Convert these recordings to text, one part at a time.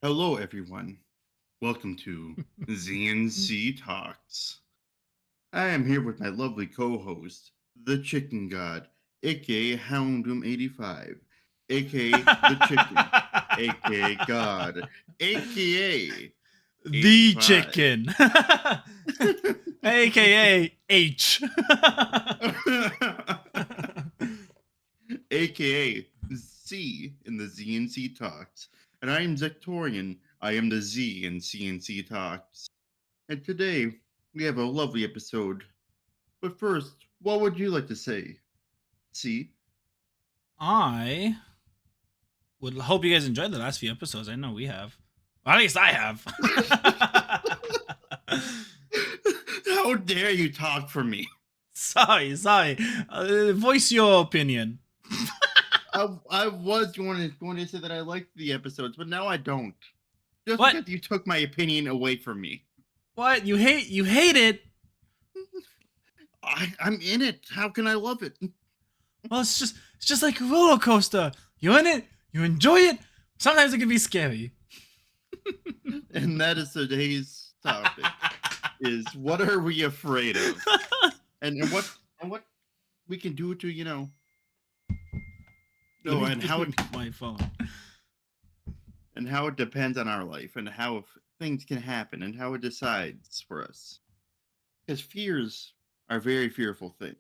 Hello, everyone. Welcome to ZNC Talks. I am here with my lovely co-host, the Chicken God, aka Houndum85, aka the Chicken, aka God, aka The 85, chicken, aka H. aka Z in the ZNC Talks. And I am Zectorian. I am the Z in CNC Talks. And today we have a lovely episode. But first, what would you like to say? See? I would hope you guys enjoyed the last few episodes. I know we have. Well, at least I have. How dare you talk for me? sorry. Voice your opinion. I was going to say that I liked the episodes, but now I don't. Just What? because you took my opinion away from me. What? You hate it? I'm in it. How can I love it? Well, it's just like a roller coaster. You're in it. You enjoy it. Sometimes it can be scary. And that is today's topic. Is what are we afraid of? And what we can do to, and how it my phone. and how it depends on our life and how things can happen and how it decides for us. Because fears are a very fearful thing.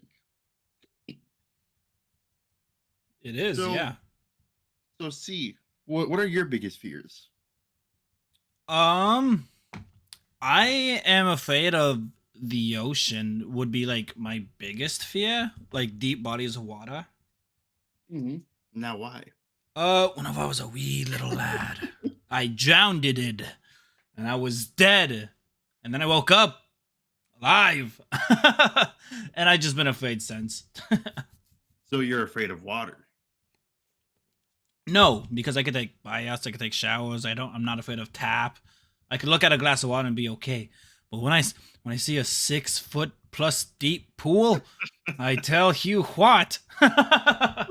It is, So, yeah. So see, what are your biggest fears? I am afraid of the ocean. Would be like my biggest fear, like deep bodies of water. Mm-hmm. Now why? Whenever I was a wee little lad, I drowned it, and I was dead, and then I woke up alive, and I just been afraid since. So you're afraid of water? No, because I could take baths, I could take showers. I'm not afraid of tap. I could look at a glass of water and be okay. But when I see a 6 foot plus deep pool, I tell you what, I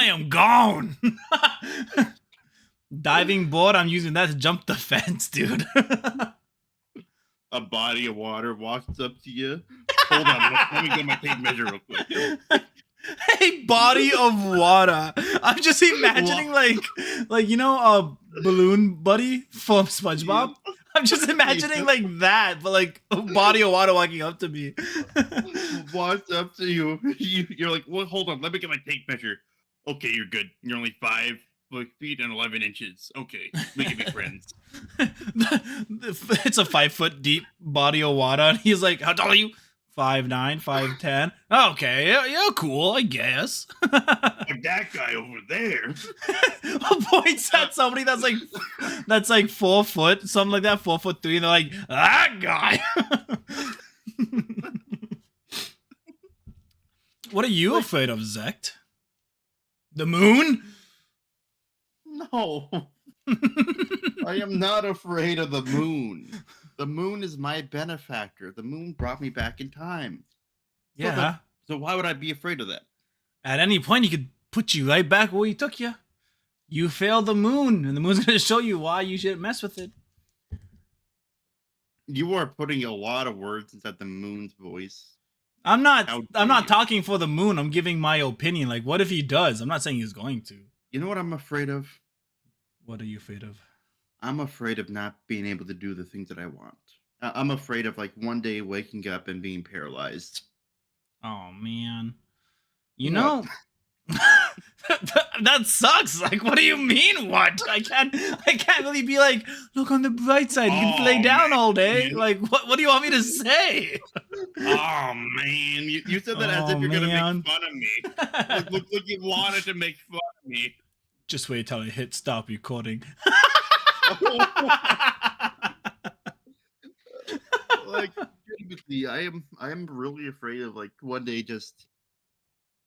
am gone. Diving board, I'm using that to jump the fence, dude. A body of water walks up to you. Hold on, let me get my tape measure real quick. A body of water. I'm just imagining like a balloon buddy from SpongeBob. I'm just imagining like that, but like a body of water walking up to me. Walks up to you. You're like, well, hold on, let me get my tape measure. Okay, you're good. You're only 5 feet and 11 inches. Okay, we can be friends. It's a 5 foot deep body of water, and he's like, "How tall are you?" 5'9", 5'10". Okay, yeah, cool, I guess. Like that guy over there. Points at somebody that's like 4 foot, something like that, 4'3", and they're like, that guy. What are you afraid of, Zect? The moon? No. I am not afraid of the moon. The moon is my benefactor. The moon brought me back in time. Yeah. So why would I be afraid of that? At any point, he could put you right back where he took you. You failed the moon, and the moon's going to show you why you shouldn't mess with it. You are putting a lot of words inside the moon's voice. I'm not talking for the moon. I'm giving my opinion. Like, what if he does? I'm not saying he's going to. You know what I'm afraid of? What are you afraid of? I'm afraid of not being able to do the things that I want. I'm afraid of like one day waking up and being paralyzed. Oh man. You know that sucks. Like, what do you mean what? I can't really be like, look on the bright side, you can lay down all day. Like, what do you want me to say? Oh man, you said that as if you're gonna make fun of me. Look, you wanted to make fun of me. Just wait till I hit stop recording. Like, I am really afraid of like one day just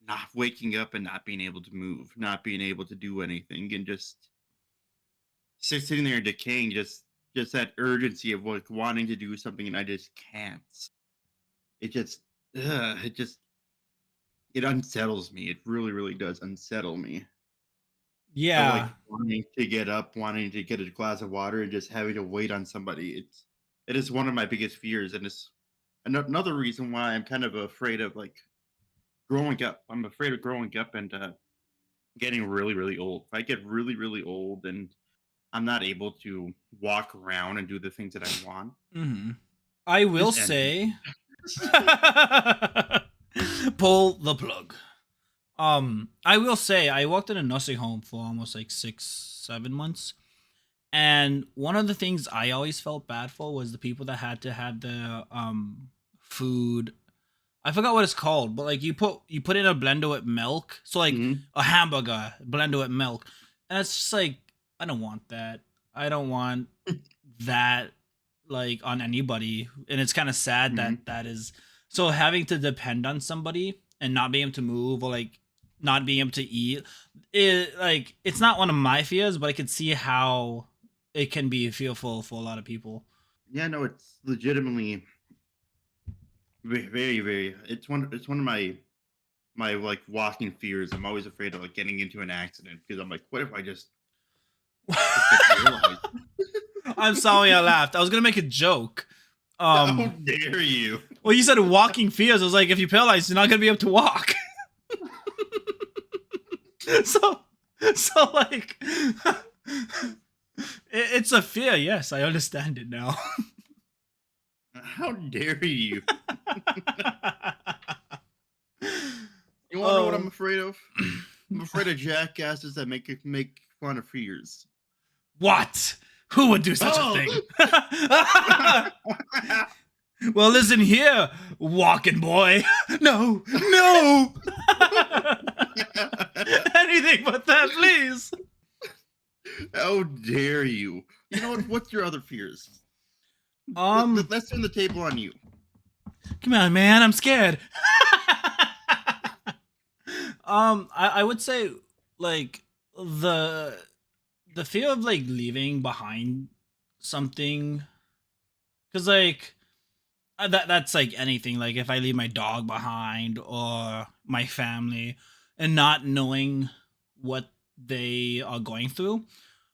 not waking up and not being able to move, not being able to do anything, and just sitting there decaying. Just that urgency of like wanting to do something and I just can't. It just, it unsettles me. It really, really does unsettle me. of Yeah. like wanting to get up, wanting to get a glass of water, and just having to wait on somebody. It is one of my biggest fears, and it's another reason why I'm kind of afraid of like growing up. I'm afraid of growing up and getting really, really old. If I get really, really old and I'm not able to walk around and do the things that I want, Hmm. I will just end say, me. pull the plug. I will say I worked in a nursing home for almost like 6, 7 months. And one of the things I always felt bad for was the people that had to have the food. I forgot what it's called, but like you put in a blender with milk. So like Mhm, a hamburger blender with milk. And it's just like I don't want that. I don't want that like on anybody. And it's kind of sad that mhm. that is so having to depend on somebody and not being able to move or like not being able to eat it like it's not one of my fears, but I could see how it can be fearful for a lot of people. Yeah, no, it's legitimately very, very. It's one of my like walking fears. I'm always afraid of like getting into an accident because I'm like, what if I just get paralyzed? I'm sorry I laughed. I was gonna make a joke. How Um dare you? well you said walking fears. I was like, if you paralyzed, you're not gonna be able to walk. so so like it's a fear, yes, I understand it now. How dare you? You want to know what I'm Oh. afraid of? I'm afraid of jackasses that make fun of fears. What? Who would do such a Oh, thing? Well, listen here, walking boy. No, no. Anything but that, please. how dare you? You know what? What's your other fears? Um, Let's turn the table on you. come on, man. I'm scared. I would say like the the fear of like leaving behind something, because like that's like anything. Like if I leave my dog behind or my family, and not knowing what they are going through.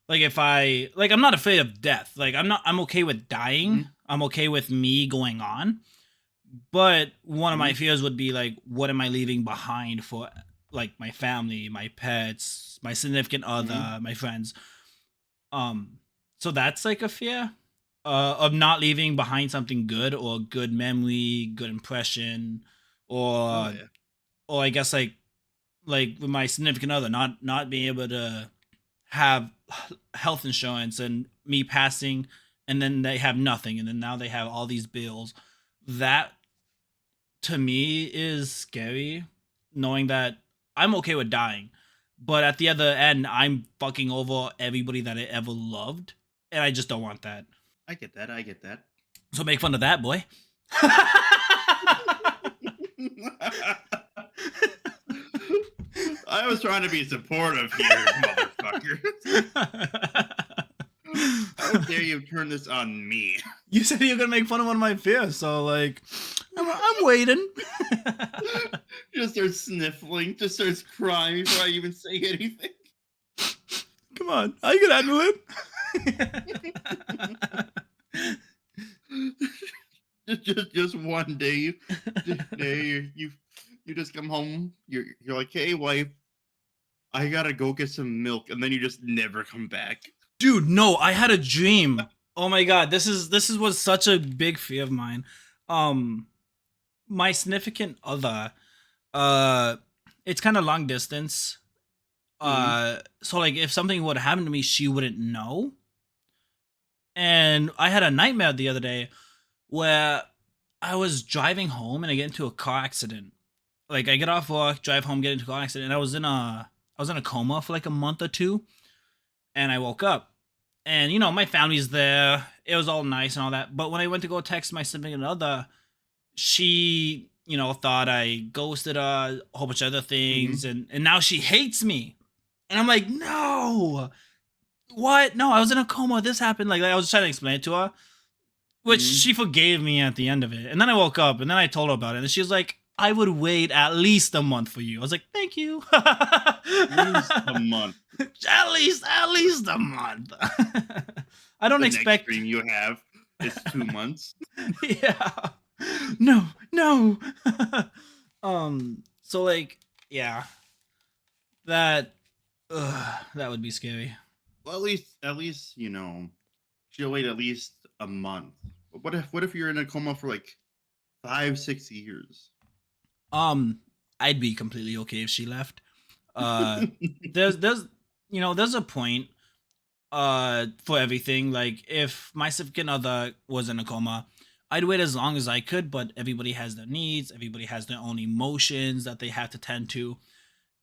Like if I like, I'm not afraid of death. Like I'm okay with dying. Mhm, I'm okay with me going on. But one of my mhm, fears would be like, what am I leaving behind for like my family, my pets, my significant mhm. other, my friends. Um, so that's like a fear of not leaving behind something good or good memory, good impression, Oh or yeah. or I guess like with my significant other, not being able to have health insurance and me passing, and then they have nothing, and then now they have all these bills. That to me is scary, knowing that I'm okay with dying, but at the other end, I'm fucking over everybody that I ever loved, and I just don't want that. I get that. I get that. So make fun of that, boy. I was trying to be supportive here, motherfucker. How dare you turn this on me? You said you were gonna make fun of one of my fears, so like, I'm waiting. Just starts sniffling, just starts crying before I even say anything. Come on, I can handle Just one day, you just come home. You're like, hey wife, I gotta go get some milk, and then you just never come back. Dude, no, I had a dream. Oh my god, this is was such a big fear of mine. Um, my significant other, uh, it's kind of long distance. Hmm. So like if something would happen to me, she wouldn't know. And I had a nightmare the other day where I was driving home and I get into a car accident. Like I get off work, drive home, get into a car accident. And I was in a coma for like a month or two, and I woke up. And my family's there. It was all nice and all that. But when I went to go text my significant other, she, thought I ghosted her, a whole bunch of other things, Hmm. and now she hates me. And I'm like, no, what? No, I was in a coma. This happened. Like I was trying to explain it to her, which Hmm. she forgave me at the end of it. And then I woke up and then I told her about it. And she was like, I would wait at least a month for you. I was like, thank you. At least a month. At least a month. I don't The next expect. dream you have is 2 months. Yeah. No, no. So like, yeah, that, that would be scary. Well, at least she'll wait at least a month. But what if you're in a coma for like 5, 6 years? Um, I'd be completely okay if she left. Uh, there's there's a point for everything. Like if my significant other was in a coma, I'd wait as long as I could, but everybody has their needs, everybody has their own emotions that they have to tend to.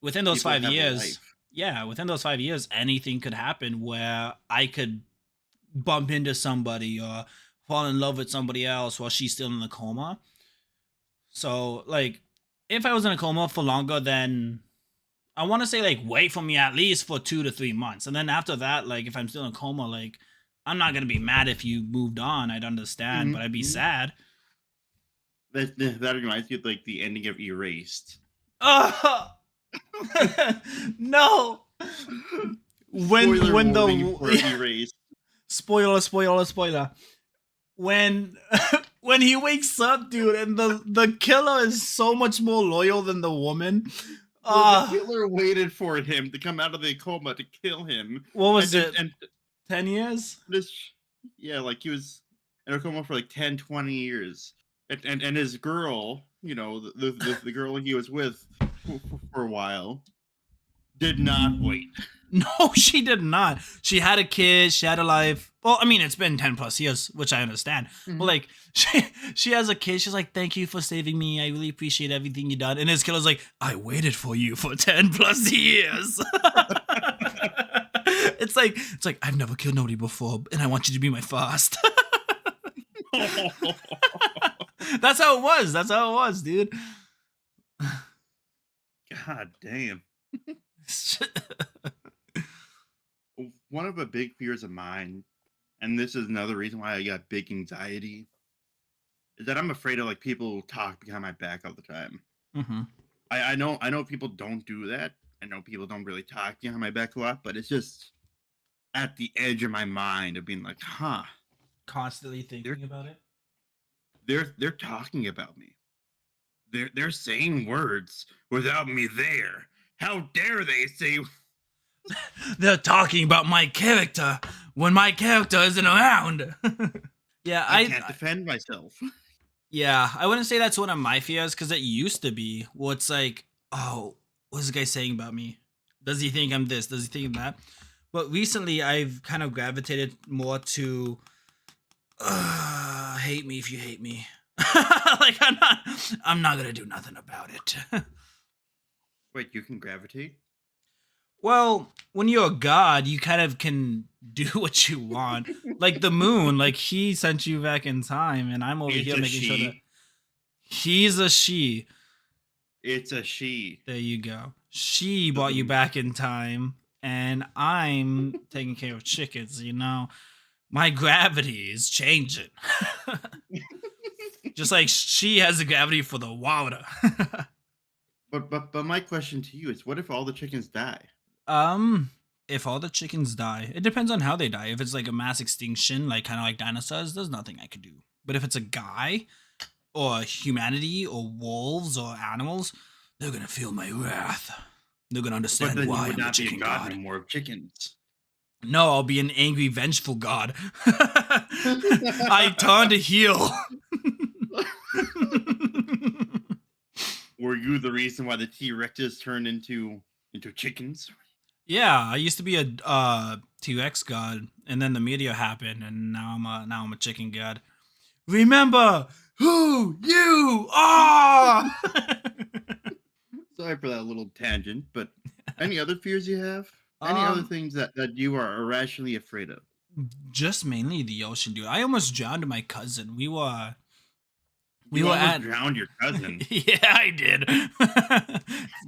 Within those People five have a years, life. yeah, within those 5 years, anything could happen where I could bump into somebody or fall in love with somebody else while she's still in the coma. So like if I was in a coma for longer than, I want to say, like, wait for me at least for 2 to 3 months, and then after that, like if I'm still in a coma, like I'm not gonna be mad if you moved on. I'd understand, but I'd be Hmm. sad. That reminds me of like the ending of Erased. Oh no! When Spoiler when warning for the Erased. spoiler, when when he wakes up, dude, and the killer is so much more loyal than the woman. The Uh killer waited for him to come out of the coma to kill him, what and was and, it? and 10 years? this, yeah, like he was in a coma for like 10, 20 years, and his girl, the girl he was with for a while, did not wait. No, she did not. She had a kid. She had a life. Well, I mean, it's been 10 plus years, which I understand. But Mhm. like, she has a kid. She's like, "Thank you for saving me. I really appreciate everything you done." And his killer's like, "I waited for you for 10 plus years." It's like I've never killed nobody before, and I want you to be my first. That's how it was. That's how it was, dude. God damn. One of the big fears of mine, and this is another reason why I got big anxiety, is that I'm afraid of like people talk behind my back all the time. Hmm. I know people don't do that. I know people don't really talk behind my back a lot, but it's just at the edge of my mind of being like, huh, Constantly they're thinking about it. they're talking about me. They're saying words without me there. How dare they say They're talking about my character when my character isn't around. Yeah, I can't defend myself? yeah, I wouldn't say that's one of my fears because it used to be. Well, it's like, oh, what's this guy saying about me? Does he think I'm this? Does he think I'm that? But recently, I've kind of gravitated more to hate me if you hate me. Like I'm not gonna do nothing about it. Wait, you can gravitate? Well, when you're a god, you kind of can do what you want. Like the moon, like he sent you back in time, and I'm over It's here a making sure that she. he's a she. It's a she. There you go. She The, brought you the, back in time, and I'm taking care of chickens. My gravity is changing. Just like she has the gravity for the water. but my question to you is, what if all the chickens die? um, if all the chickens die, it depends on how they die. If it's like a mass extinction, like kind of like dinosaurs, there's nothing I could do. But if it's a guy or humanity or wolves or animals, they're gonna feel my wrath. They're gonna But understand then you why would I'm the not be a chicken god god. no more of chickens. No, I'll be an angry, vengeful god. I turn to heel. Were you the reason why the T Rexes turned into chickens? Yeah, I used to be a T-Rex god, and then the meteor happened, and now I'm a chicken god. Remember who you are. Sorry for that little tangent, but any other fears you have? Any other um, things that you are irrationally afraid of? just mainly the ocean, dude. I almost drowned my cousin. We You were almost at. drowned your cousin. Yeah, I did.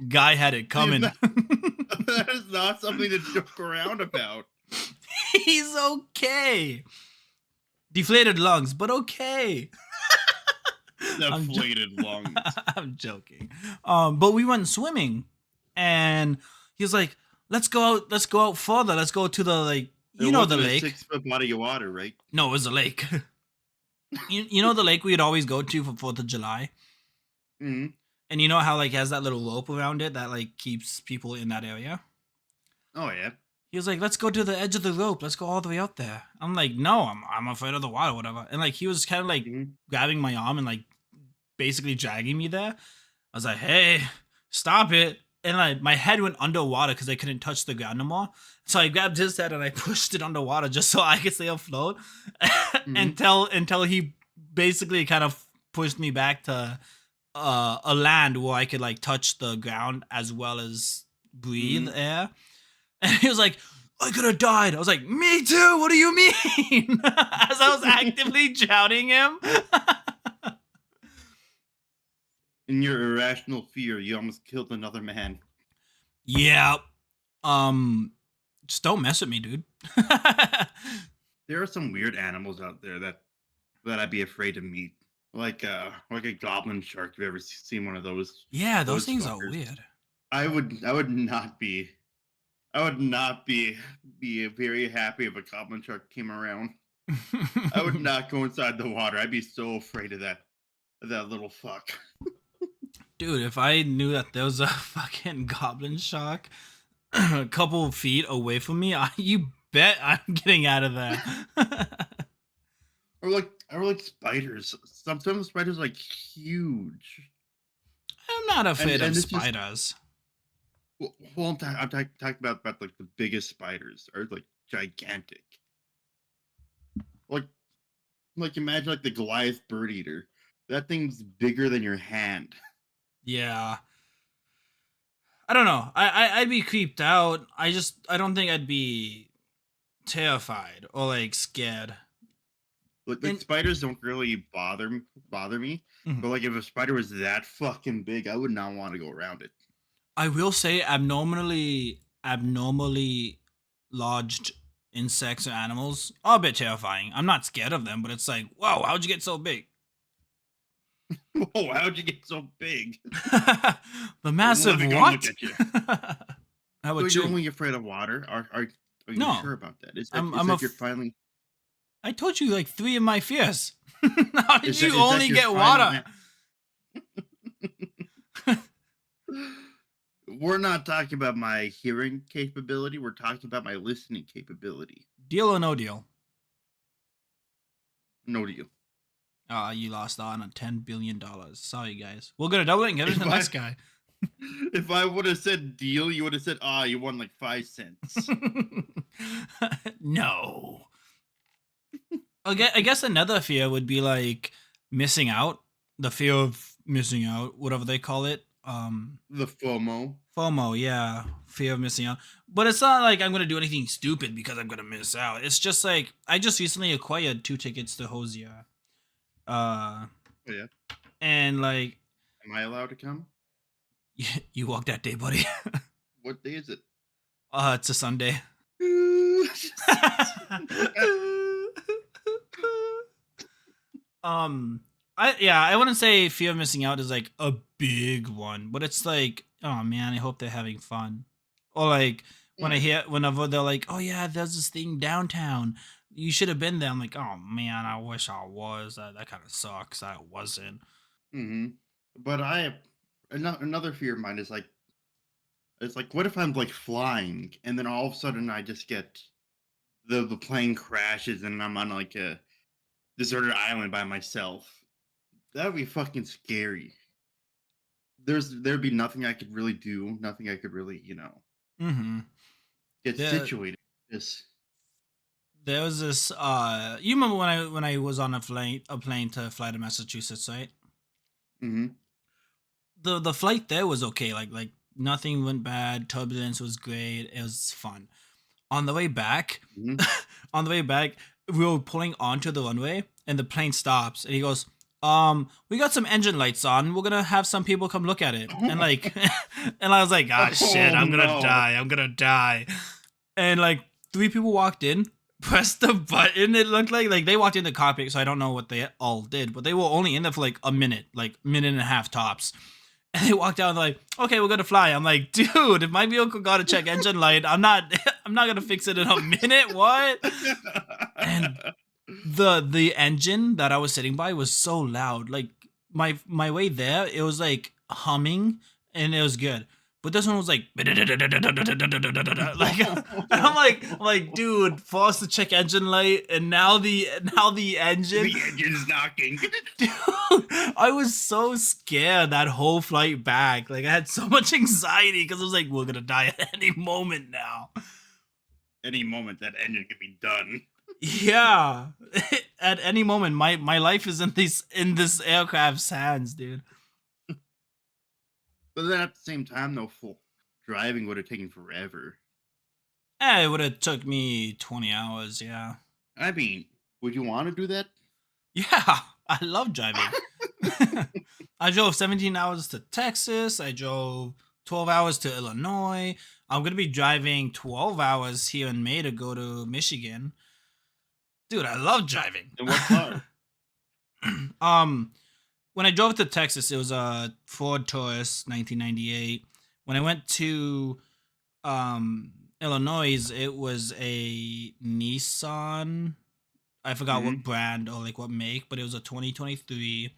Guy had it Dude, coming. that is not something to joke around about. He's okay. Deflated lungs, but okay. I'm jo- Deflated lungs. I'm joking. But we went swimming, and he was like, let's go out further. Let's go to the like, It you know, the wasn't a lake. 6 foot body of water, right? No, it was a lake. You know the lake we'd always go to for 4th of July. Hmm. And you know how like has that little rope around it that like keeps people in that area? Oh yeah. He was like, "Let's go to the edge of the rope. Let's go all the way out there." I'm like, "No, I'm afraid of the water, whatever." And like he was kind of like Hmm. grabbing my arm and like basically dragging me there. I was like, "Hey, stop it!" And like my head went underwater because I couldn't touch the ground no more. So I grabbed his head and I pushed it underwater just so I could stay afloat Hmm. until he basically kind of pushed me back to a land where I could like touch the ground as well as breathe Hmm. air. And he was like, I could have died. I was like, me too. What do you mean? As I was actively drowning him. In your irrational fear, you almost killed another man. Yeah. Just don't mess with me, dude. There are some weird animals out there that I'd be afraid to meet. Like a goblin shark. If you ever seen one of those Yeah, those those things are fuckers? weird. I would not be very happy if a goblin shark came around. I would not go inside the water. I'd be so afraid of that little fuck. Dude, if I knew that there was a fucking goblin shark a couple of feet away from me, you bet I'm getting out of there. Or like spiders. Some spiders are like huge. I'm not afraid of And it's just spiders. well talking about like the biggest spiders are like gigantic. Like like imagine like the Goliath bird eater. That thing's bigger than your hand. Yeah. I don't know. I'd be creeped out. I don't think I'd be terrified or like scared. Like And spiders don't really bother me, mhm. but like if a spider was that fucking big, I would not want to go around it. I will say abnormally large insects or animals are a bit terrifying. I'm not scared of them, but it's like, whoa, how'd you get so big? Whoa, how'd you get so big? The Let massive me come look what? at you. How So about you're you? only afraid of water? Are you No, sure about that? I'm Is I'm a. that you're finally I told you like three of my fears. How did you is that only your get final water? We're not talking about my hearing capability. We're talking about my listening capability. Deal or no deal? No to you. You lost on a $10 billion. Sorry, guys. We're gonna double it and give it to If the next I guy. if I would have said deal, you would have said, ah, you won like 5 cents. No. I guess another fear would be like missing out. The fear of missing out, whatever they call it. The FOMO. FOMO, yeah, fear of missing out. But it's not like I'm gonna do anything stupid because I'm gonna miss out. It's just like I just recently acquired 2 tickets to Hosier. Uh, Oh yeah. and like Am I allowed to come? you walk that day, buddy. What day is it? It's a Sunday. um, I wouldn't say fear of missing out is like a big one, but it's like, oh man, I hope they're having fun. Or like when I Alright. hear whenever they're like, oh yeah, there's this thing downtown. You should have been there. I'm like, oh man, I wish I was. That kind of sucks. I wasn't. Mm-hmm. But another fear of mine is like it's like what if I'm like flying and then all of a sudden I just get the plane crashes and I'm on like a deserted island by myself. That would be fucking scary. There'd be nothing I could really do, nothing I could really, Mm-hmm. get There, situated. Just there was this. You remember when I was on a plane to fly to Massachusetts, right? hmm The flight there was okay. Like nothing went bad. Turbulence was great. It was fun. On the way back, hmm on the way back, we were pulling onto the runway, and the plane stops, and he goes, we got some engine lights on. We're gonna have some people come look at it." And like, and I was like, "Ah, shit! Oh I'm gonna no. die! I'm gonna die!" And like, three people walked in, press the button. It looked like they walked in the cockpit, so I don't know what they all did, but they were only in there for like a minute, like minute and a half tops. And they walked out and they're like, okay, we're gonna fly. I'm like, dude, if my vehicle got a check engine light, I'm not I'm not gonna fix it in a minute. What? And the engine that I was sitting by was so loud. Like my way there, it was like humming and it was good. But this one was like like and I'm like, dude, force the check engine light, and now the engine. The engine's knocking. Dude, I was so scared that whole flight back. Like I had so much anxiety because I was like, we're gonna die at any moment now. Any moment that engine could be done. Yeah. At any moment, my life is in this aircraft's hands, dude. But then at the same time, though, full driving would have taken forever. It would have took me 20 hours, yeah. I mean, would you want to do that? Yeah, I love driving. I drove 17 hours to Texas. I drove 12 hours to Illinois. I'm going to be driving 12 hours here in May to go to Michigan. Dude, I love driving. And what car? When I drove to Texas, it was a Ford Taurus 1998. When I went to Illinois, it was a Nissan. I forgot what brand or like what make, but it was a 2023.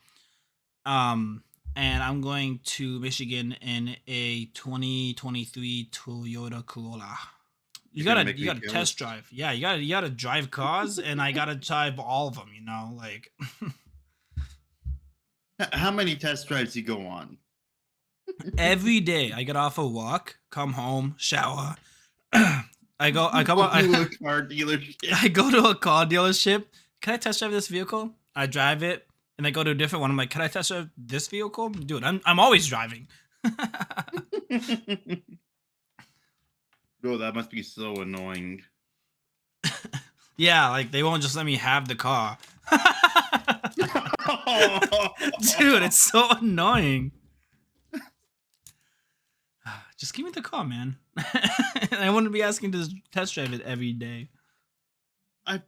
And I'm going to Michigan in a 2023 Toyota Corolla. You You're gonna gotta make you me gotta jealous. test drive. Yeah, you gotta drive cars, and I gotta drive all of them. Like How many test drives you go on? every day I get off a walk, come home, shower. I go I come Go I, to a car dealership. I go to a car dealership. Can I test drive this vehicle? I drive it, and I go to a different one. I'm like, can I test drive this vehicle? Dude, I'm always driving. Bro, that must be so annoying. Yeah, like they won't just let me have the car. Dude, it's so annoying. Just give me the car, man. I wouldn't be asking to test drive it every day.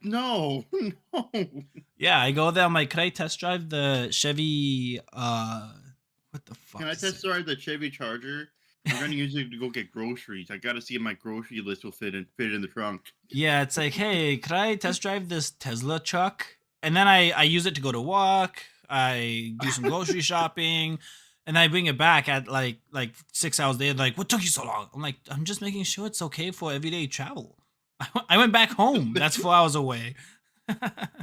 No. Yeah, I go there. I'm like, could I test drive the Chevy? What the fuck? Can I is test it? drive the Chevy Charger? I'm gonna use it to go get groceries. I gotta see if my grocery list will fit in the trunk. Yeah, it's like, hey, could I test drive this Tesla truck? And then I use it to go to work. I do some grocery shopping, and I bring it back at like 6 hours later. Like, what took you so long? I'm like, I'm just making sure it's okay for everyday travel. I went back home. That's 4 hours away.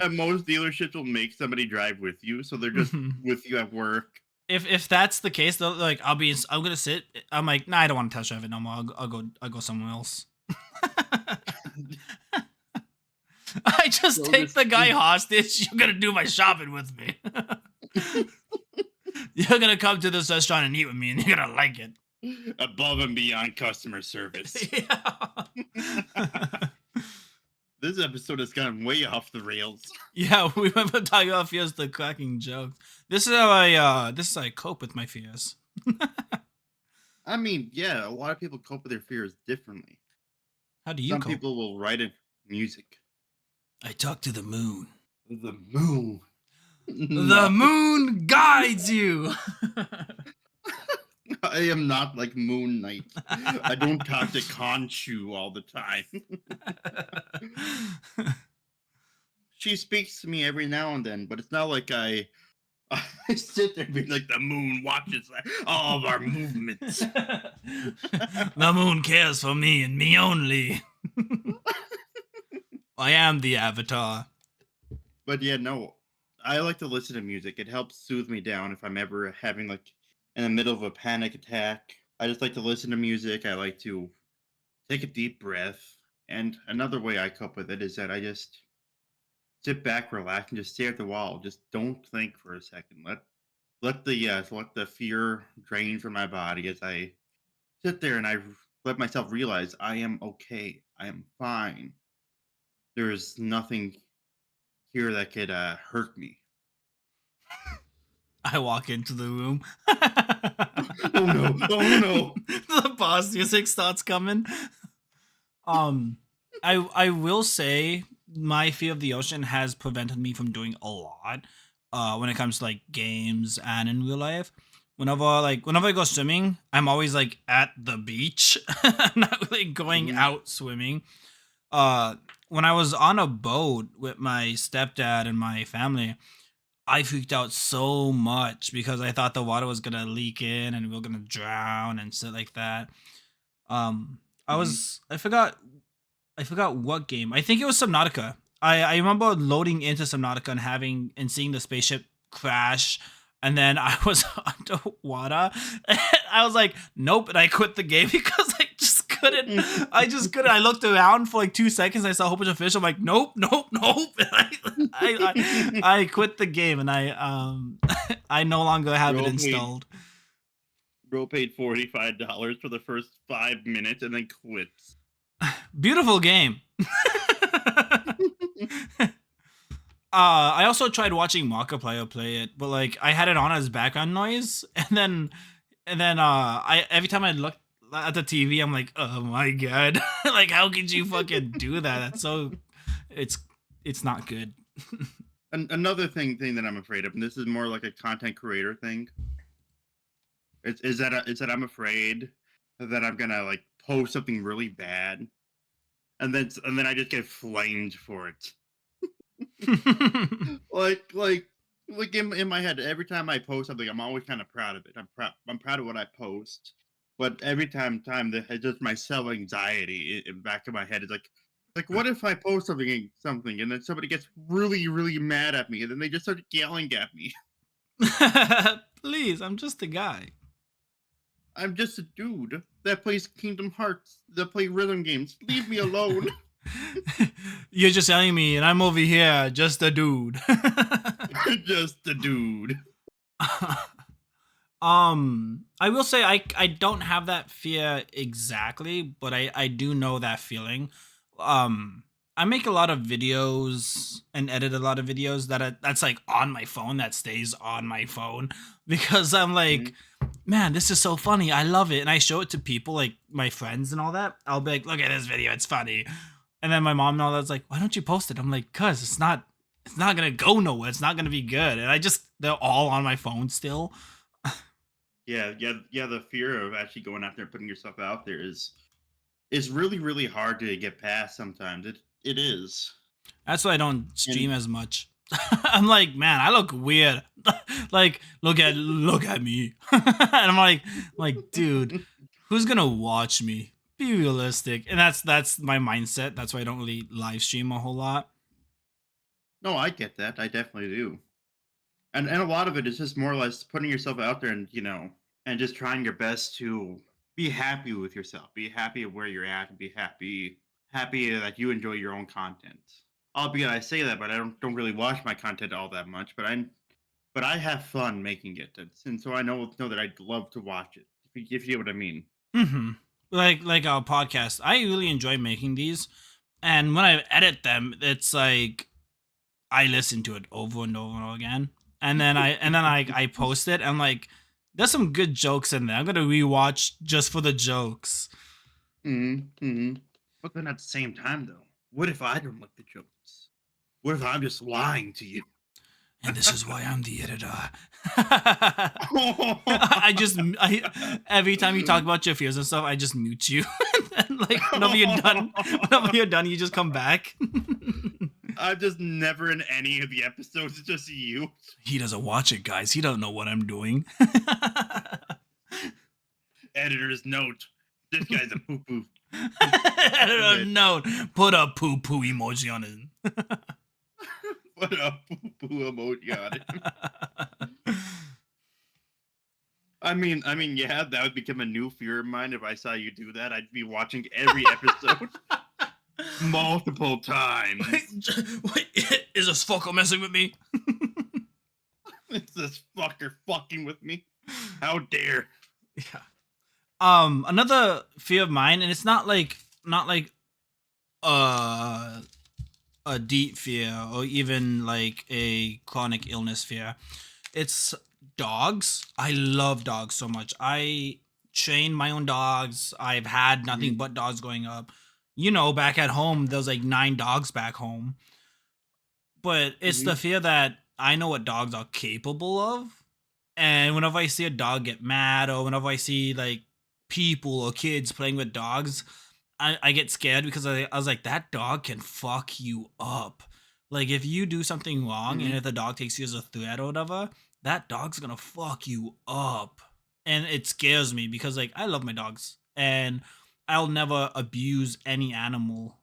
And most dealerships will make somebody drive with you, so they're just with you at work. If that's the case, though, like I'm gonna sit. I'm like, nah, I don't want to test drive it no more. I'll go somewhere else. I just So take this- the guy hostage. You're gonna do my shopping with me. You're gonna come to this restaurant and eat with me, and you're gonna like it. Above and beyond customer service. This episode has gone way off the rails. Yeah, we went from talking about fears to cracking jokes. This is how I cope with my fears. I mean, yeah, a lot of people cope with their fears differently. How do you Some cope? people will write in music. I talk to the moon. The moon. The moon guides you. I am not like Moon Knight. I don't talk to Khonshu all the time. She speaks to me every now and then, but it's not like I sit there and be like, the moon watches all of our movements. The moon cares for me and me only. I am the avatar. But yeah, no, I like to listen to music. It helps soothe me down if I'm ever having like in the middle of a panic attack. I just like to listen to music. I like to take a deep breath. And another way I cope with it is that I just sit back, relax, and just stare at the wall. Just don't think for a second. Let the fear drain from my body as I sit there and I let myself realize I am okay. I am fine. There is nothing here that could hurt me. I walk into the room. Oh no! Oh no! The boss music starts coming. I will say my fear of the ocean has prevented me from doing a lot when it comes to like games and in real life. Whenever I go swimming, I'm always like at the beach. I'm not really going Mhm. out swimming. Uh when I was on a boat with my stepdad and my family, I freaked out so much because I thought the water was gonna leak in and we were gonna drown and shit like that. Um, Mhm. I forgot what game. I think it was Subnautica. I remember loading into Subnautica and having and seeing the spaceship crash, and then I was underwater. And I was like, nope, and I quit the game because I just couldn't. I just couldn't. I looked around for like 2 seconds. I saw a whole bunch of fish. I'm like, nope, nope, nope. And I quit the game, and I no longer have it Bro paid installed. bro paid $45 for the first 5 minutes and then quits. Beautiful game. I also tried watching Markiplier play it, but like I had it on as background noise, I every time I look at the TV, I'm like, oh my god, like how could you fucking do that? That's so it's it's not good. Another thing that I'm afraid of, and this is more like a content creator thing, is that I'm afraid that I'm gonna like post something really bad, and then I just get flamed for it. Like like in my head, every time I post something, I'm always kind of proud of it. I'm proud of what I post, but every time that it's just my self anxiety in back of my head is like what if I post something and then somebody gets really mad at me and then they just start yelling at me. Please, I'm just a guy. I'm just a dude that plays Kingdom Hearts, that play rhythm games. Leave me alone. You're just telling me, and I'm over here, just a dude. Just a dude. I will say I don't have that fear exactly, but I do know that feeling. Um, I make a lot of videos and edit a lot of videos that's like on my phone, that stays on my phone because I'm like, Mhm. man, this is so funny. I love it, and I show it to people like my friends and all that. I'll be like, look at this video, it's funny. And then my mom and all that's like, why don't you post it? I'm like, cuz it's not gonna go nowhere. It's not gonna be good. And I just they're all on my phone still. Yeah. The fear of actually going out there and putting yourself out there is really hard to get past. Sometimes it is, That's why I don't and stream as much. I'm like, man, I look weird. Like, look at me. And I'm like, dude, who's gonna watch me? Be realistic. And that's my mindset. That's why I don't really live stream a whole lot. no, I get that. I definitely do. And a lot of it is just more or less putting yourself out there and and just trying your best to be happy with yourself, be happy of where you're at, and be happy that you enjoy your own content. Albeit I say that, but I don't really watch my content all that much. But I have fun making it, and so I know that I'd love to watch it. If you get what I mean. Hmm. Like our podcast. I really enjoy making these. And when I edit them, it's like I listen to it over and over and over again. And then I post it. I'm like, there's some good jokes in there. I'm gonna rewatch just for the jokes. Mm-hmm. But then at the same time, though, what if I don't like the jokes? What if I'm just lying to you? And this is why I'm the editor. I every time you talk about your fears and stuff, I just mute you. And like whenever you're done, you just come back. I'm just never in any of the episodes. It's just you. He doesn't watch it, guys. He don't know what I'm doing. Editor's note. This guy's a poo poo. I Okay. don't know. Put a poo poo emoji on it. What a poo poo emoji on it. Yeah, that would become a new fear of mine if I saw you do that. I'd be watching every episode multiple times. Wait, is this fucker messing with me? It's this fucker fucking with me. How dare? Yeah. Another fear of mine, and it's not like uh a deep fear or even like a chronic illness fear. It's dogs. I love dogs so much. I train my own dogs. I've had nothing Mhm. but dogs growing up. back at home, there's like 9 dogs back home. But it's the Mhm. fear that I know what dogs are capable of. And whenever I see a dog get mad, or whenever I see like people or kids playing with dogs, I get scared because I was like, that dog can fuck you up. Like if you do something wrong and Mhm. if the dog takes you as a threat or whatever, that dog's gonna fuck you up. And it scares me because like I love my dogs and I'll never abuse any animal,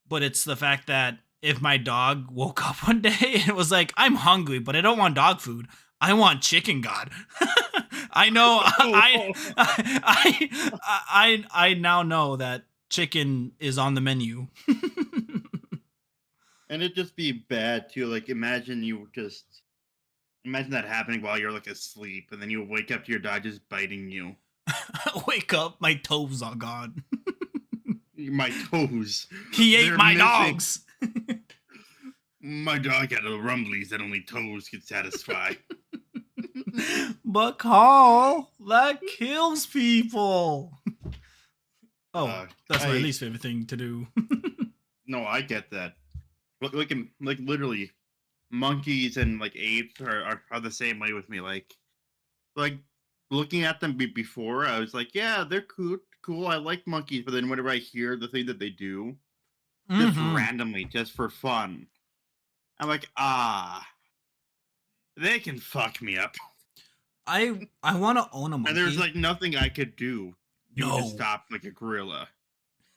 but it's the fact that if my dog woke up one day and was like, "I'm hungry, but I don't want dog food. I want chicken god." I know I now know that chicken is on the menu. And it'd just be bad too. Like imagine that happening while you're like asleep, and then you wake up to your dog just biting you. Wake up, my toes are gone. My toes, He ate they're my missing. dogs. My dog had the rumblies that only toes could satisfy. But Carl, that kills people. Oh, uh, that's my I least favorite thing to do. no, I get that. Like literally, monkeys and like apes are the same way with me. Like looking at them before, I was like, yeah, they're cool, cool. I like monkeys, but then whenever I hear the thing that they do, just Hmm. randomly, just for fun, I'm like, ah, they can fuck me up. I want to own a And there's monkey. like nothing I could do to No. stop like a gorilla.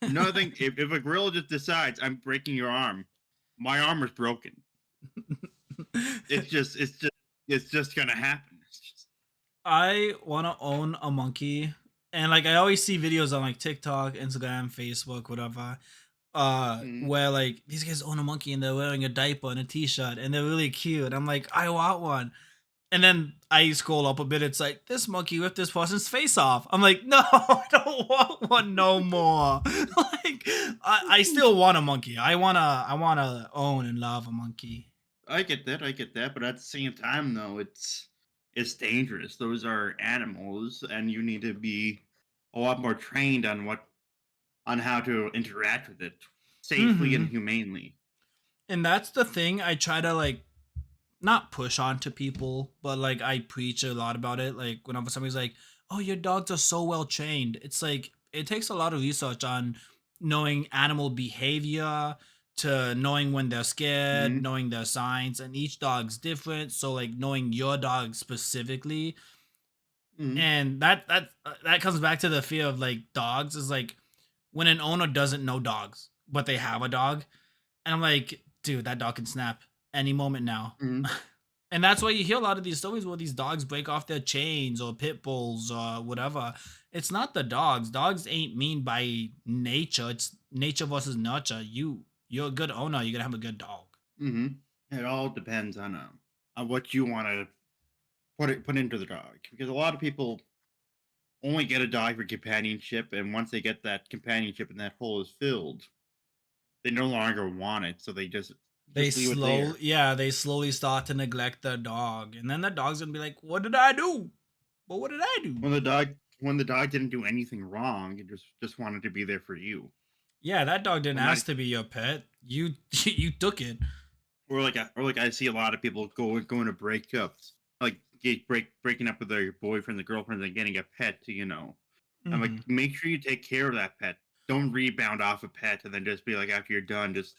Nothing. If a gorilla just decides I'm breaking your arm, my arm is broken. It's just gonna happen. It's just, I want to own a monkey. And like I always see videos on like TikTok, Instagram, Facebook, whatever, mm, where like these guys own a monkey and they're wearing a diaper and a t-shirt and they're really cute. I'm like, I want one. And then I scroll up a bit, it's like this monkey ripped this person's face off. I'm like, no, I don't want one no more. Like I still want a monkey. I wanna own and love a monkey. I get that. I get that. But at the same time, though, it's dangerous. Those are animals, and you need to be a lot more trained on how to interact with it safely and Hmm. humanely. And that's the thing I try to like not push on to people, but like I preach a lot about it. Like whenever somebody's like, "Oh, your dogs are so well trained," it's like it takes a lot of research on knowing animal behavior, to knowing when they're scared, Hmm. knowing their signs, and each dog's different. So like knowing your dog specifically, Hmm. and that comes back to the fear of like dogs is like when an owner doesn't know dogs, but they have a dog, and I'm like, dude, that dog can snap any moment now. Hmm. And that's why you hear a lot of these stories where these dogs break off their chains or pit bulls or whatever. It's not the dogs. Dogs ain't mean by nature. It's nature versus nurture. You're a good owner. You're gonna have a good dog. Hmm. It all depends on what you want to put into the dog, because a lot of people only get a dog for companionship, and once they get that companionship and that hole is filled, they no longer want it, so they They just leave it there. they slowly start to neglect their dog, and then the dog's gonna be like, "What did I do? But what did I do?" When the dog didn't do anything wrong, it just wanted to be there for you. Yeah, that dog didn't Or not, ask to be your pet. You you took it. or like I see a lot of people going to breakups, like breaking up with their boyfriend, the girlfriend, and getting a pet. I'm like, Hmm. make sure you take care of that pet. Don't rebound off a pet and then just be like, after you're done, just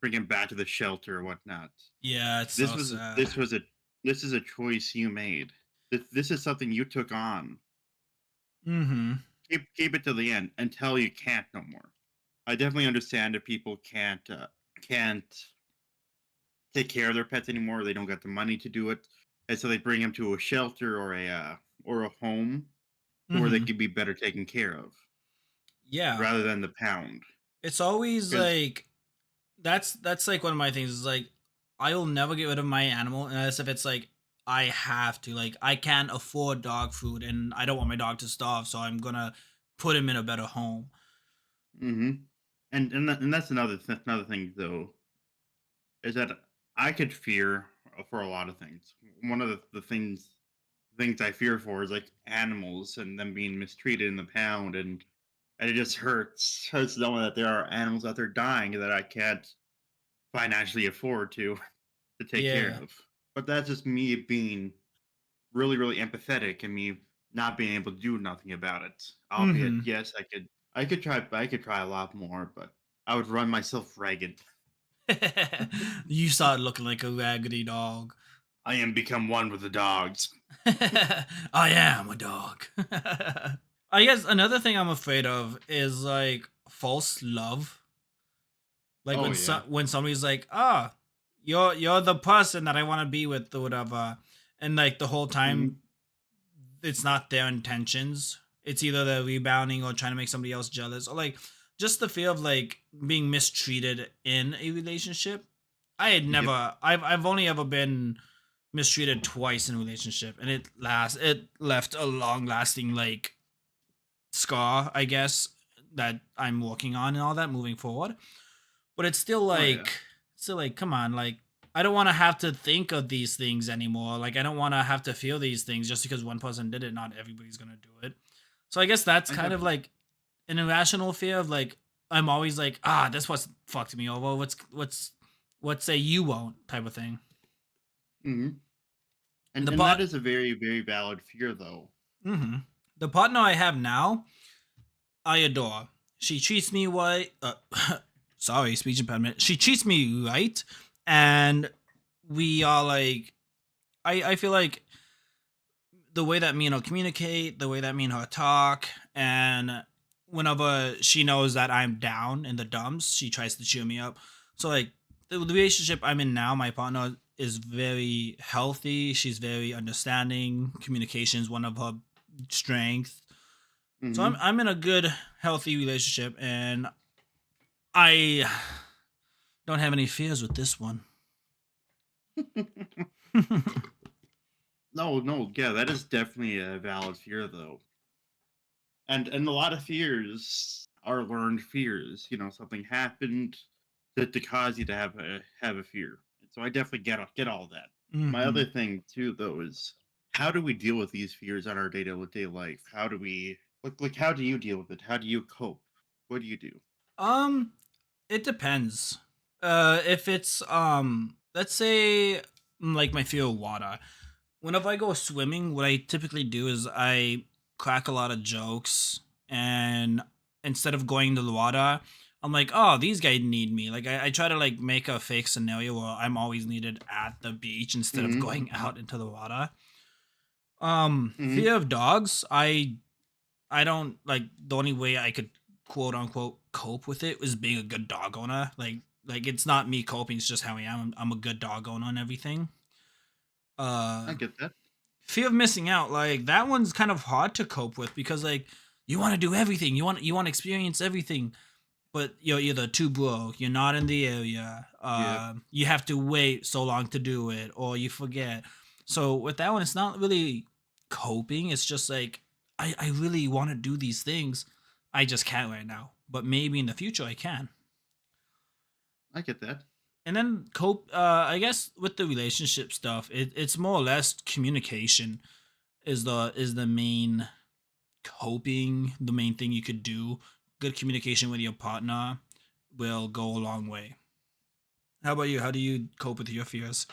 bring him back to the shelter or whatnot. Yeah, it's This so was sad. this was a this is a choice you made. This is something you took on. Hmm. Keep it to the end until you can't no more. I definitely understand if people can't take care of their pets anymore. They don't got the money to do it, and so they bring them to a shelter or a home where they Hmm. could be better taken care of Yeah, rather than the pound. it's always Because like that's like one of my things is like I will never get rid of my animal unless if it's like I have to. Like I can't afford dog food and I don't want my dog to starve, so I'm gonna put him in a better home. hmm and that's another thing though, is that I could fear for a lot of things. One of the things I fear for is like animals and them being mistreated in the pound, and and it just hurts knowing that there are animals out there dying that I can't financially afford to take care Yeah. of. But that's just me being really, really empathetic and me not being able to do nothing about it. Albeit, Mm-hmm. yes, I could try a lot more, but I would run myself ragged. You start looking like a raggedy dog. I am become one with the dogs. I am a dog. I guess another thing I'm afraid of is like false love. Like Oh yeah. when somebody's like, "Ah, you're the person that I want to be with," or whatever, and like the whole Mhm. time it's not their intentions. It's either they're rebounding or trying to make somebody else jealous, or like just the fear of like being mistreated in a relationship. Yep. I've only ever been mistreated twice in a relationship, and it left a long lasting like scar, I guess, that I'm working on and all that moving forward. But Oh yeah. it's still like, come on, like I don't want to have to think of these things anymore. Like I don't want to have to feel these things just because one person did it. Not everybody's gonna do it. So I guess that's I kind of definitely. like an irrational fear of like I'm always like, ah, this what's fucked me over. What's say you won't type of thing. Mhm. And The and that part is a very, very valid fear though. hmm the partner I have now, I adore. She treats me right. Sorry, speech impediment. She treats me right, and we are like I feel like the way that me and her communicate, the way that me and her talk, and whenever she knows that I'm down in the dumps, she tries to cheer me up. So like the relationship I'm in now, my partner is very healthy. She's very understanding. Communication is one of her strengths. So Mhm. I'm in a good, healthy relationship, and I don't have any fears with this one. No, no, yeah, that is definitely a valid fear though. And a lot of fears are learned fears. Something happened to cause you to have a fear. And so I definitely get all that. My hmm other thing too though is how do we deal with these fears on our day-to-day life? How do we like how do you deal with it? How do you cope? What do you do? Um, it depends. If it's let's say like my fear of water. Whenever I go swimming, what I typically do is I crack a lot of jokes, and instead of going to the water, I'm like, oh, these guys need me. Like I try to like make a fake scenario where I'm always needed at the beach instead of Mhm. going out into the water. Mhm. Fear of dogs. I don't like the only way I could quote unquote cope with it was being a good dog owner. Like it's not me coping, it's just how I am. I'm a good dog owner and everything. I Uh get that. Fear of missing out, like that one's kind of hard to cope with because like you want to do everything. You want to experience everything, but you're either too broke, you're not in the area, Yeah, you have to wait so long to do it, or you forget. So with that one, it's not really coping. It's just like I really want to do these things. I just can't right now. But maybe in the future I can. I get that. And then cope I guess with the relationship stuff, it's more or less communication is the main coping, the main thing you could do. Good communication with your partner will go a long way. How about you? How do you cope with your fears?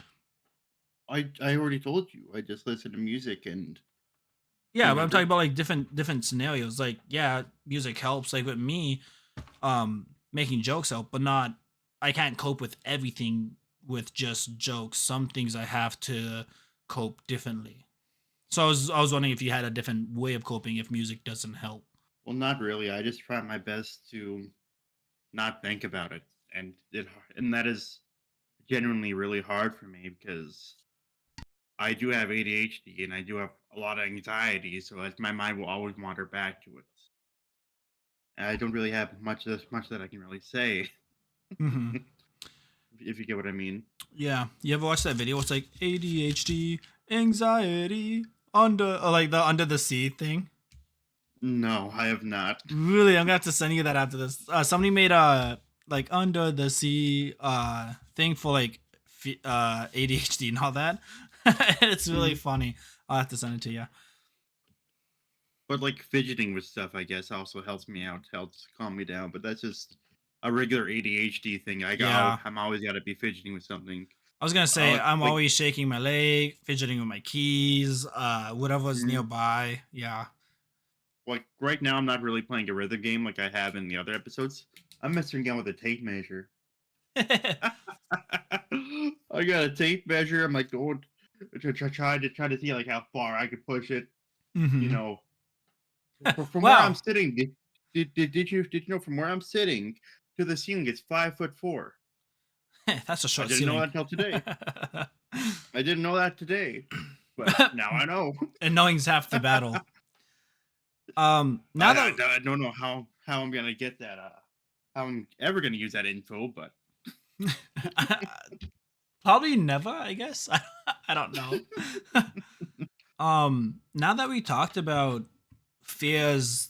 I already told you. I just listen to music and Yeah, but I'm talking whenever. about like different scenarios. Like, yeah, music helps. Like with me, making jokes help, but not. I can't cope with everything with just jokes. Some things I have to cope differently. So I was wondering if you had a different way of coping if music doesn't help. Well, not really. I just try my best to not think about it, and that is genuinely really hard for me because I do have ADHD and I do have a lot of anxiety, so my mind will always wander back to it. And I don't really have much that I can really say, hmm if you get what I mean. Yeah, you ever watch that video? It's like ADHD, anxiety, like the under the sea thing. No, I have not. Really, I'm gonna have to send you that after this. Somebody made a like under the sea thing for like ADHD and all that. It's really Mhm. funny. I'll have to send it to you. But like fidgeting with stuff, I guess, also helps me out, helps calm me down. But that's just a regular ADHD thing. Yeah. I'm always got to be fidgeting with something. I was gonna say I'm Like, always shaking my leg, fidgeting with my keys, whatever's mm, nearby. Yeah. like right now, I'm not really playing a rhythm game like I have in the other episodes. I'm messing around with a tape measure. I got a tape measure. I'm like going try to see like how far I could push it. You hmm know, from where I'm Wow, sitting. Did you know from where I'm sitting to the ceiling it's 5'4"? that's a I short didn't know ceiling. that until today. I didn't know that today, but now I know. And knowing's half the battle. Now that I don't know how I'm gonna get that. How I'm ever gonna use that info, but probably never, I guess. I don't know. Now that we talked about fears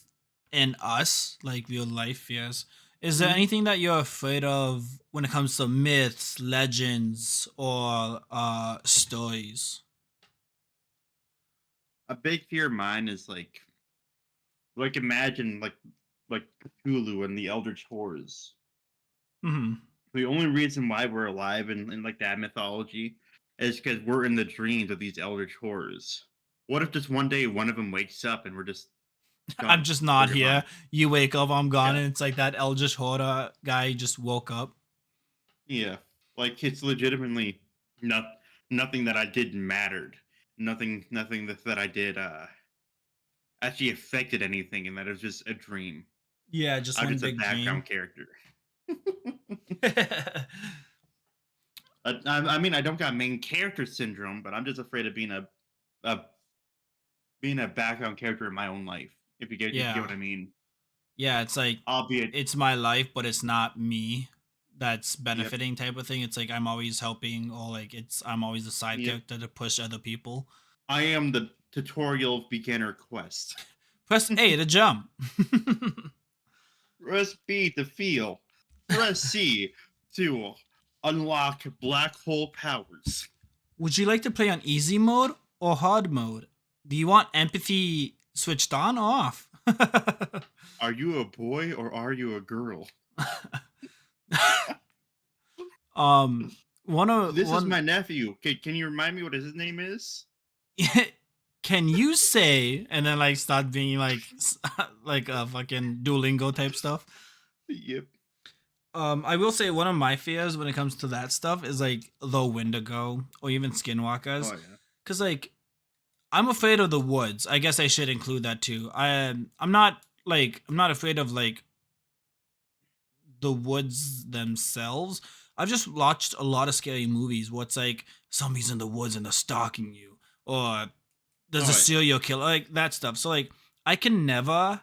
in us, like real life fears, is there Mhm. anything that you're afraid of when it comes to myths, legends, or stories? A big fear of mine is imagine like Cthulhu and the Eldritch Horrors. Hmm The only reason why we're alive in like that mythology is because we're in the dreams of these Eldritch Horrors. What if just one day one of them wakes up and we're just I'm gone? just We're not gone. here. You wake up, I'm gone, Yeah, and it's like that Eldritch Horror guy just woke up. yeah. Like it's legitimately not nothing that I did mattered. Nothing that I did actually affected anything, and that it was just a dream. Yeah, just I'm one just a big dream. background character. I mean, I don't got main character syndrome, but I'm just afraid of a being a background character in my own life. If you get Yeah. what I mean. Yeah, it's like Albeit, it's my life, but it's not me that's yep, benefiting type of thing. It's like I'm always helping or like I'm always the side yep. character to push other people. I am the tutorial beginner quest. Press A to jump. Press B to feel. Press C to unlock black hole powers. Would you like to play on easy mode or hard mode? Do you want empathy switched on or off? Are you a boy or are you a girl? um one of This is one my nephew. Can you remind me what his name is? can you say and then like start being like like a fucking Duolingo type stuff? Yep. I will say one of my fears when it comes to that stuff is like the Wendigo or even Oh skinwalkers, yeah. because like I'm afraid of the woods. I guess I should include that too. I'm not like I'm not afraid of like the woods themselves. I've just watched a lot of scary movies where it's like zombies in the woods and they're stalking you, or there's a Oh serial killer, like that stuff. So like I can never,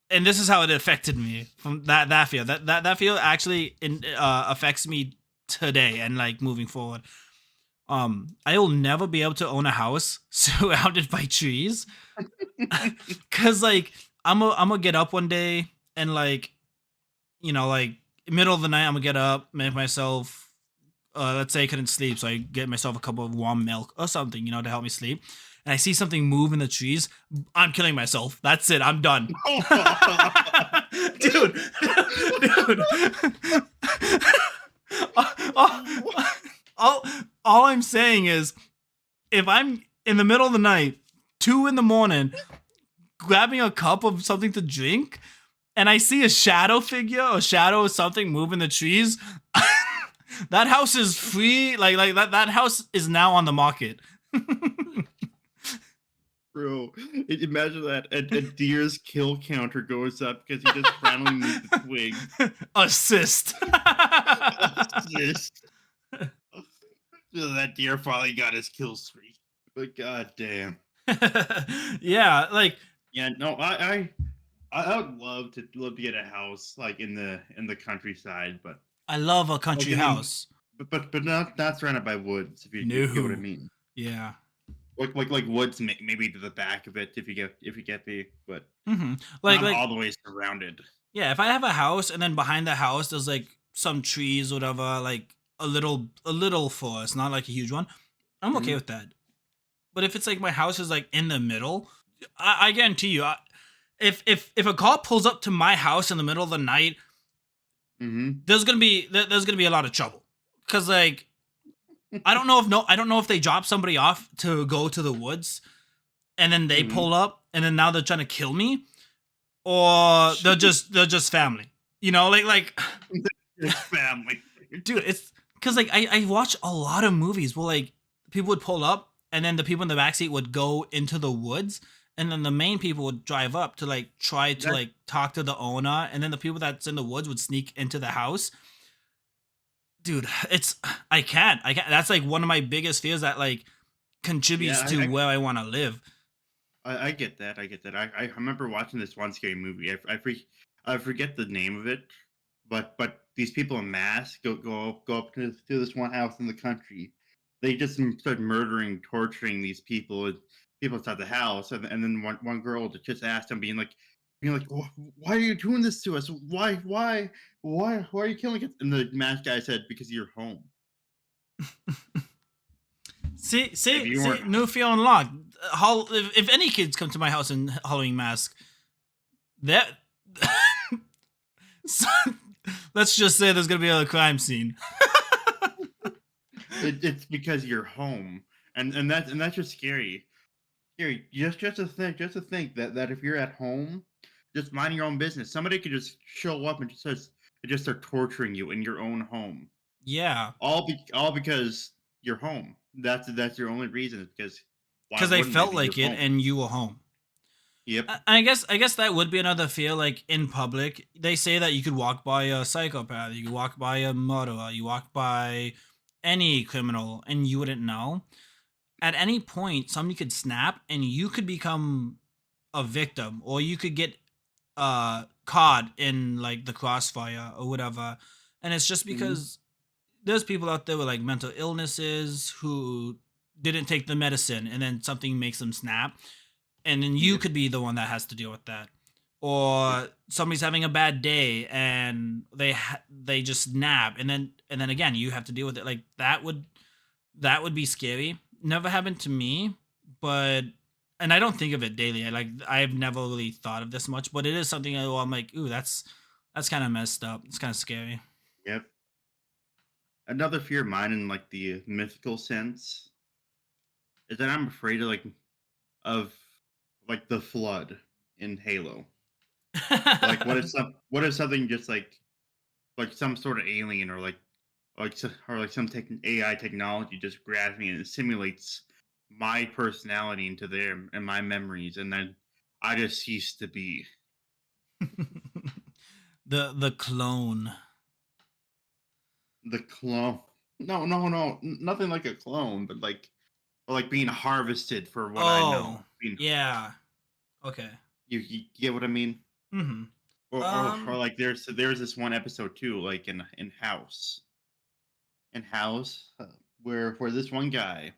and this is how it affected me from that fear. That fear actually affects me today and like moving forward. I will never be able to own a house surrounded by trees, yeah. cause like I'm gonna get up one day and like like middle of the night I'm gonna get up, make myself let's say I couldn't sleep, so I get myself a cup of warm milk or something, to help me sleep. And I see something move in the trees, I'm killing myself. That's it. I'm done. dude, dude. all, all, all I'm saying is, if I'm in the middle of the night, 2 in the morning, grabbing a cup of something to drink, and I see a shadow figure or shadow of something move in the trees, that house is free. Like that house is now on the market. Bro, imagine that a deer's kill counter goes up because he just randomly moved a twig. Assist. Assist. So that deer finally got his kill streak. But god damn. Yeah, like Yeah, no, I would love to get a house like in the countryside, but I love a like country I mean, house. but not surrounded by woods. If you get what I No. mean. Yeah. Like woods, maybe to the back of it if you get me, but hmm not like all the way surrounded. yeah, if I have a house and then behind the house there's like some trees, whatever, like a little forest, not like a huge one, I'm okay Mhm. with that. But if it's like my house is like in the middle, I guarantee you, if a cop pulls up to my house in the middle of the night, Mhm. there's gonna be a lot of trouble. Cause like I don't know if they drop somebody off to go to the woods and then they Mhm. pull up and then now they're trying to kill me, or they're just family. Like It's family. dude, it's because like I watch a lot of movies where like people would pull up and then the people in the backseat would go into the woods and then the main people would drive up to like try to That like talk to the owner and then the people that's in the woods would sneak into the house. Dude, it's I can't that's like one of my biggest fears that like yeah, contributes to where I want to live. I get that. I get that. I remember watching this one scary movie. I forget the name of it, but these people in masks go up to this one house in the country. They just start murdering, torturing these people inside the house, and then one girl just asked him, being like, Why are you doing this to us? Why are you killing us?" And the masked guy said, "Because you're home. See, If see, you see, weren't." new fear unlocked. If any kids come to my house in Halloween mask, that so- let's just say there's gonna be a crime scene. It's because you're home, and that's just scary. Scary. Just to think that if you're at home, just minding your own business, somebody could just show up and just start torturing you in your own home. Yeah, All because you're home. That's your only reason. Is because why because they wouldn't they felt be your like it, home? and you were home. Yep. I guess that would be another fear. Like in public, they say that you could walk by a psychopath, you could walk by a murderer, you walk by any criminal, and you wouldn't know. At any point, somebody could snap, and you could become a victim, or you could get caught in like the crossfire or whatever. And it's just Hmm. because there's people out there with like mental illnesses who didn't take the medicine, and then something makes them snap, and then you Yep. could be the one that has to deal with that. Yep. Or somebody's having a bad day and they just snap, and then again you have to deal with it. Like that would be scary. Never happened to me, but and I don't think of it daily. I've never really thought of this much, but it is something I'm like, ooh, that's kind of messed up. It's kind of scary. Yep. Another fear of mine in like the mythical sense is that I'm afraid of like the flood in Halo. Like, what if something just like some sort of alien or or like some AI technology just grabs me and it simulates my personality into there and my memories, and then I just cease to be the clone. the clone. No, no, no, nothing like a clone, but like being harvested for what I Oh, know. Being yeah. Okay. you get what I mean? Mhm. Or Um like there's this one episode too, like in House, where this one guy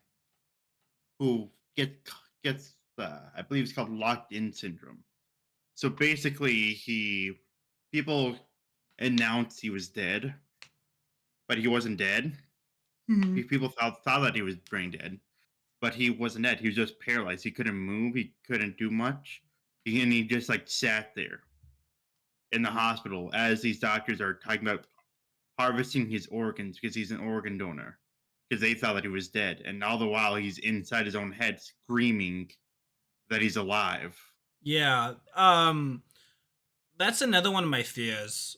who gets I believe it's called locked in syndrome. So basically, he people announced he was dead, but he wasn't dead. Mhm. People thought that he was brain dead, but he wasn't dead. He was just paralyzed. He couldn't move. He couldn't do much. He just like sat there in the hospital as these doctors are talking about harvesting his organs because he's an organ donor because they thought that he was dead, and all the while he's inside his own head screaming that he's alive. Yeah. That's another one of my fears.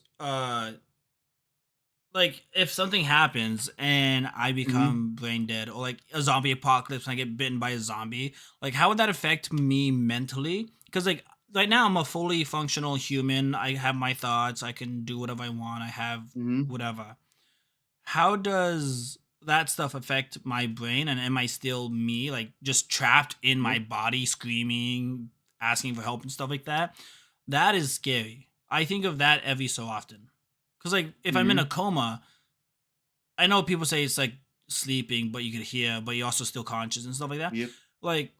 Like if something happens and I Hmm. become brain dead, or like a zombie apocalypse and I get bitten by a zombie, like how would that affect me mentally? Because like right now I'm a fully functional human. I have my thoughts. I can do whatever I want. I have Hmm. whatever. How does that stuff affect my brain? And am I still me, like just trapped in my Yep. body, screaming, asking for help and stuff like that? That is scary. I think of that every so often. Because like if I'm in a Hmm. coma, I know people say it's like sleeping, but you could hear, but you're also still conscious and stuff like that. Yep. Like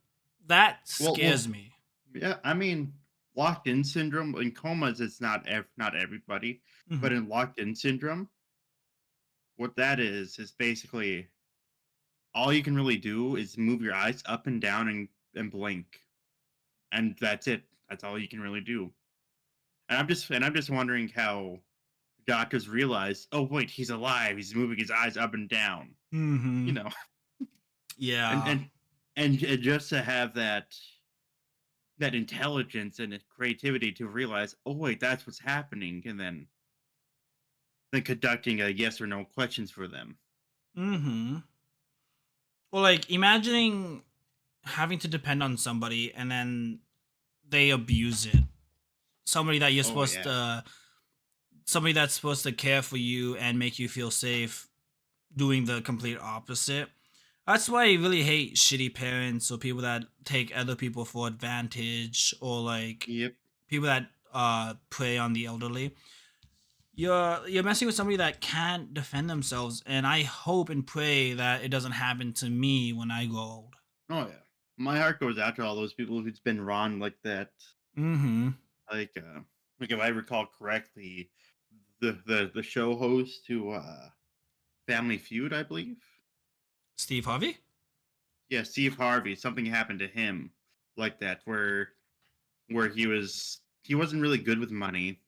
that Well, scares me. yeah. I mean, locked in syndrome in comas, it's not everybody, but Hmm. in locked in syndrome, what that is basically all you can really do is move your eyes up and down and blink, and that's it. That's all you can really do. And I'm just wondering how doctors realize, oh wait, he's alive. He's moving his eyes up and down. You Mm-hmm. know, and Yeah. and and just to have that intelligence and creativity to realize, oh wait, that's what's happening, and then conducting a yes or no questions for them. Mm-hmm. Well, like imagining having to depend on somebody and then they abuse it. Somebody that you're Oh supposed yeah, to, somebody that's supposed to care for you and make you feel safe, doing the complete opposite. That's why I really hate shitty parents or people that take other people for advantage or like yep. people that prey on the elderly. You're messing with somebody that can't defend themselves, and I hope and pray that it doesn't happen to me when I grow old. Oh yeah. My heart goes out to all those people who's been wrong like that. Mm-hmm. Like, like if I recall correctly, the show host to Family Feud, I believe. Steve Harvey. Yeah, Steve Harvey. Something happened to him like that, where he wasn't really good with money,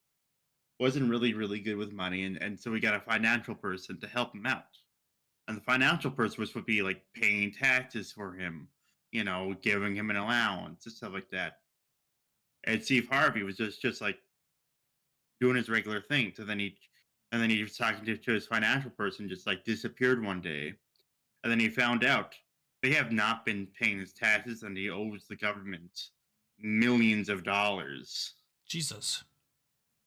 wasn't really good with money, and so we got a financial person to help him out. And the financial person was would be like paying taxes for him, giving him an allowance and stuff like that. And Steve Harvey was just like doing his regular thing. And then he was talking to his financial person, just like disappeared one day. And then he found out they have not been paying his taxes, and he owes the government millions of dollars. Jesus.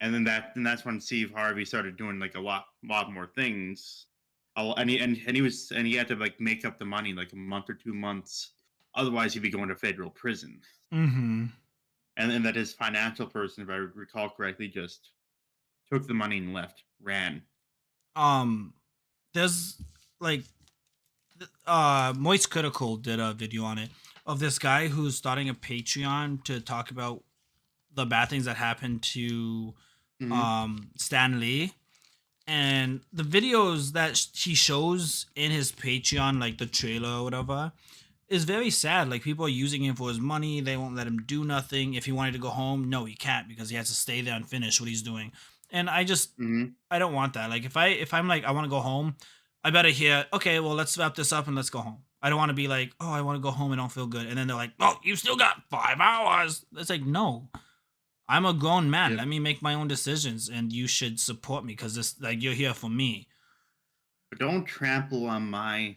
And that's when Steve Harvey started doing like a lot more things. And he had to like make up the money like a month or 2 months, otherwise he'd be going to federal prison. Mm-hmm. And that his financial person, if I recall correctly, just took the money and left, ran. Um, there's like Moist Critical did a video on it of this guy who's starting a Patreon to talk about the bad things that happened to Hmm. Stan Lee. And the videos that he shows in his Patreon, like the trailer or whatever, is very sad. Like people are using him for his money. They won't let him do nothing. If he wanted to go home, no, he can't because he has to stay there and finish what he's doing. And Hmm. I don't want that. Like if I'm like I want to go home, I better hear, okay, well let's wrap this up and let's go home. I don't want to be like, oh, I want to go home and don't feel good. And then they're like, oh, you still got 5 hours. It's like, no, I'm a grown man. Yep. Let me make my own decisions and you should support me because this like you're here for me. But don't trample on my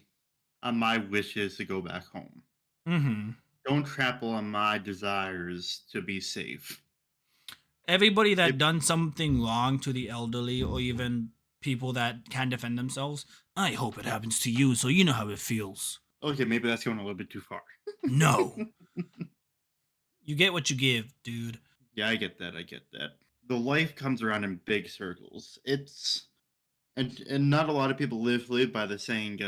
wishes to go back home. Mm-hmm. Don't trample on my desires to be safe. Everybody that It, done something wrong to the elderly or even people that can defend themselves, I hope it happens to you so you know how it feels. okay, maybe that's going a little bit too far. No. You get what you give, dude. Yeah, I get that. I get that. The life comes around in big circles. And not a lot of people live by the saying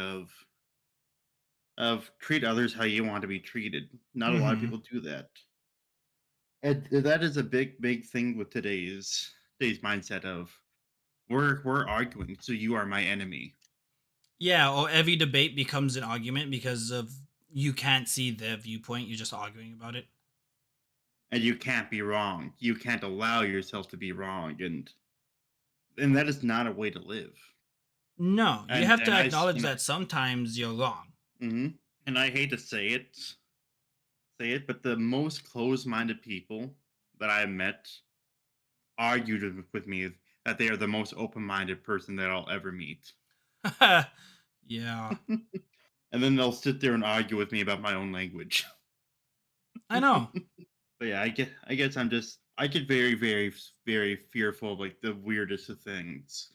of treat others how you want to be treated. Not a lot of Mm-hmm. people do that. And that is a big thing with today's mindset of we're arguing, so you are my enemy. Yeah, or every debate becomes an argument because of you can't see their viewpoint, you're just arguing about it. And you can't be wrong. You can't allow yourself to be wrong, and that is not a way to live. No, you And have to and I s- acknowledge and that sometimes you're wrong. mhm. And I hate to say it, but the most closed-minded people that I've met argued with me that they are the most open-minded person that I'll ever meet. Yeah, And then they'll sit there and argue with me about my own language. I know. But yeah, I guess I get very fearful of like the weirdest of things,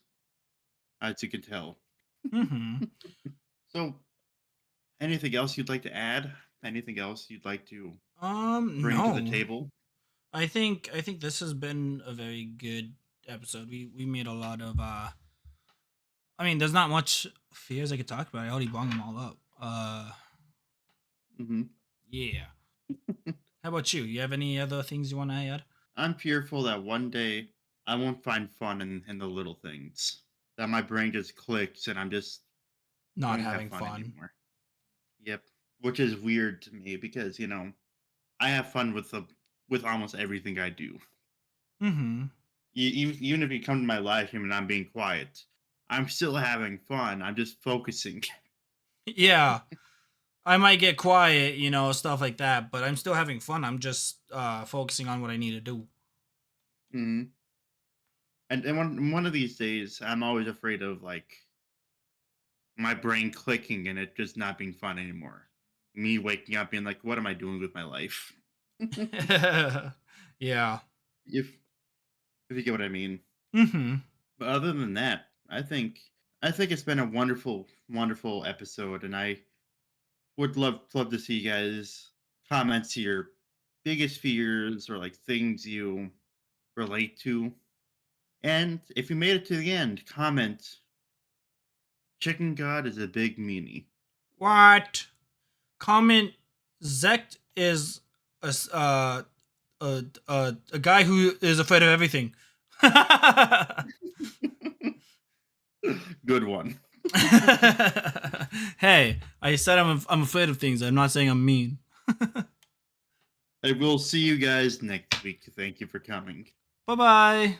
as you can tell. Mm-hmm. So, anything else you'd like to add? Anything else you'd like to bring to the No. table? I think this has been a very good episode. We made a lot of I mean, there's not much fears I could talk about. I already brought them all up. Hmm. Yeah. How about you? You have any other things you want to add? I'm fearful that one day I won't find fun in the little things. That my brain just clicks and I'm just Not won't have having fun fun. anymore. Yep. Which is weird to me because, I have fun with with almost everything I do. Mm-hmm. Even if you come to my live stream and I'm being quiet, I'm still having fun. I'm just focusing. Yeah. I might get quiet, stuff like that, but I'm still having fun. I'm just focusing on what I need to do. Mhm. And one of these days, I'm always afraid of like my brain clicking and it just not being fun anymore. Me waking up being like, "What am I doing with my life?" Yeah. if if you get what I mean. Mm-hmm. But other than that, I think it's been a wonderful episode, and I would love to see you guys comments to your biggest fears or like things you relate to. And if you made it to the end, comment Chicken God is a big meanie. What? Comment Zect is a guy who is afraid of everything. Good one. Hey, I said I'm afraid of things. I'm not saying I'm mean. I will see you guys next week. Thank you for coming. Bye bye.